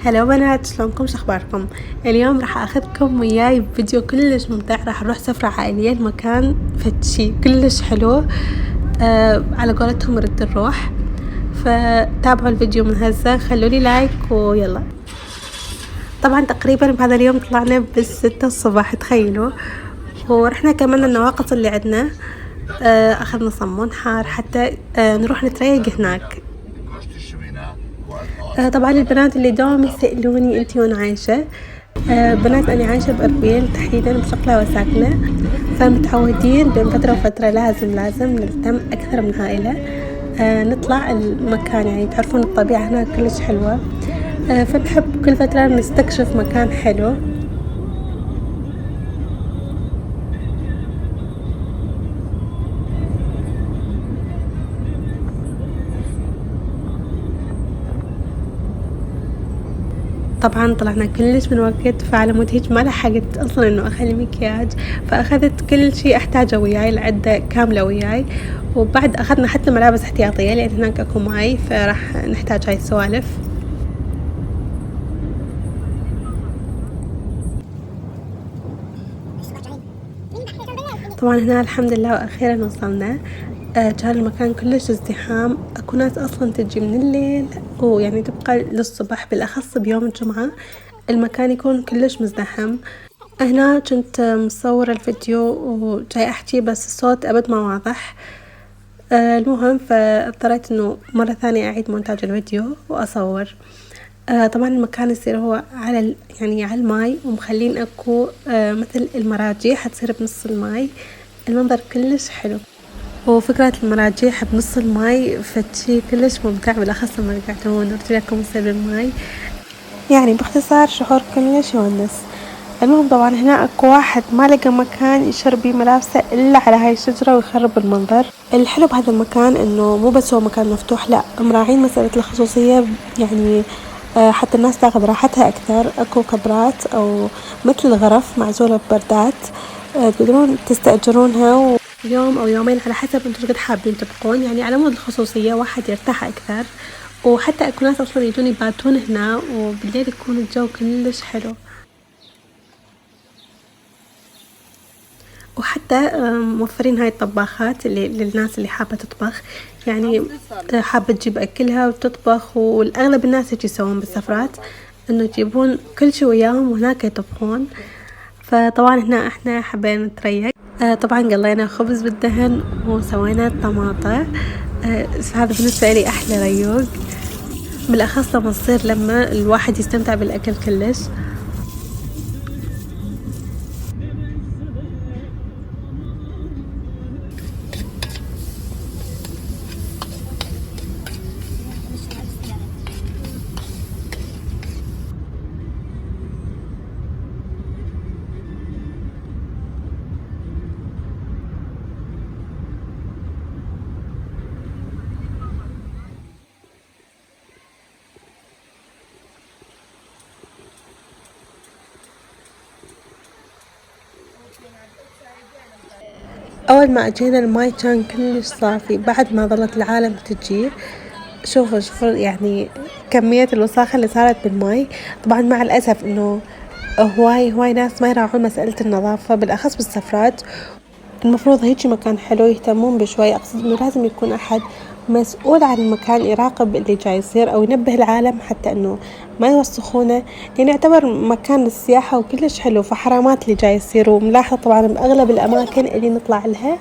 هلا بنات، شلونكم؟ شخباركم؟ اليوم راح اخذكم وياي بفيديو كلش ممتع. راح نروح سفرة عائلية لمكان فتشي كلش حلو. على قولتهم رد الروح. فتابعوا الفيديو من هسه، خلولي لايك ويلا. طبعا تقريبا بهذا اليوم طلعنا بالستة الصباح، تخيلوا. ورحنا كمان النواقص اللي عندنا. اخذنا صمون حار حتى نروح نتريق هناك. طبعا البنات اللي دوم يسألوني انتي وين عايشة. بنات أنا عايشة بأربيل تحديدا بشقلة وساكنة، فمتعودين بين فترة وفترة لازم نلتم أكثر من عائلة. نطلع المكان، يعني تعرفون الطبيعة هنا كلش حلوة. فنحب كل فترة نستكشف مكان حلو. طبعا طلعنا كلش من وقت، فعلى مود هيج ما لحقت اصلا انه اخلي مكياج، فاخذت كل شيء احتاجه وياي، العدة كاملة وياي. وبعد اخذنا حتى ملابس احتياطية لان هناك اكو ماي، فراح نحتاج هاي السوالف. طبعا هنا الحمد لله واخيرا وصلنا. كان المكان كلش ازدحام، اكو ناس اصلا تجي من الليل ويعني تبقى للصبح، بالاخص بيوم الجمعة المكان يكون كلش مزدحم. هنا كنت مصورة الفيديو وجاي احكي بس الصوت ابد ما واضح. المهم فاضطريت انه مرة ثانية اعيد مونتاج الفيديو واصور. طبعا المكان يصير هو على يعني على الماي، ومخلين اكو مثل المراجيح حتصير بنص الماي. المنظر كلش حلو، وفكرة المراجيح بنص الماي فتشي كلش ممتع، بالاخص لما يقعدون ورجلكم يصير بالماي. يعني باختصار شعور كلش يونس. المهم طبعا هنا اكو واحد ما لقى مكان يشر بيه ملابسه الا على هاي الشجرة ويخرب المنظر. الحلو بهذا المكان انه مو بس هو مكان مفتوح، لا مراعين مسألة الخصوصية، يعني حتى الناس تاخذ راحتها اكثر. اكو كبرات او مثل الغرف معزولة ببردات، تقدرون تستأجرونها يوم او يومين على حسب انتم قد حابين تبقون، يعني على مود الخصوصية واحد يرتاح اكثر. وحتى اكو ناس اصلا يجون يباتون هنا، وبالليل يكون الجو كلش حلو. وحتى موفرين هاي الطباخات اللي للناس اللي حابة تطبخ، يعني حابة تجيب أكلها وتطبخ. والأغلب الناس يجي يسوون بالسفرات إنه يجيبون كل شي وياهم وهناك يطبخون. فطبعا هنا إحنا حبينا نتريق. طبعا قلينا خبز بالدهن وسوينا طماطة. هذا بالنسبة لي أحلى ريوق، بالأخص لما الواحد يستمتع بالأكل كلش. أول ما أجينا الماي كان كلش صافي، بعد ما ظلت العالم تجي. شوفوا يعني كمية الوساخة اللي صارت بالماي. طبعا مع الأسف إنه هواي ناس ما يراعون مسألة النظافة، بالأخص بالسفرات. المفروض هيجي مكان حلو يهتمون بشوي، أقصد إنه لازم يكون أحد مسؤول عن المكان يراقب اللي جاي يصير، أو ينبه العالم حتى إنه ما يوسخونه، لأن يعتبر مكان للسياحة وكلش حلو. فحرامات اللي جاي يصير، وملاحظة طبعا بأغلب الأماكن اللي نطلع لها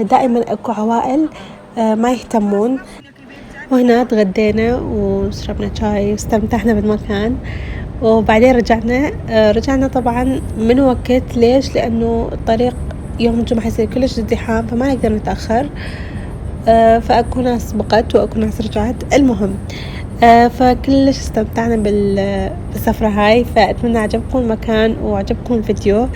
دائما أكو عوائل ما يهتمون. وهنا تغدينا وشربنا شاي واستمتعنا بالمكان، وبعدين رجعنا طبعا من وقت. ليش؟ لأنه الطريق يوم الجمعة يصير كلش ازدحام، فما نقدر نتأخر. فأكو ناس بقت وأكو ناس رجعت. المهم فكلش استمتعنا بالسفرة هاي. فأتمنى عجبكم المكان وعجبكم الفيديو.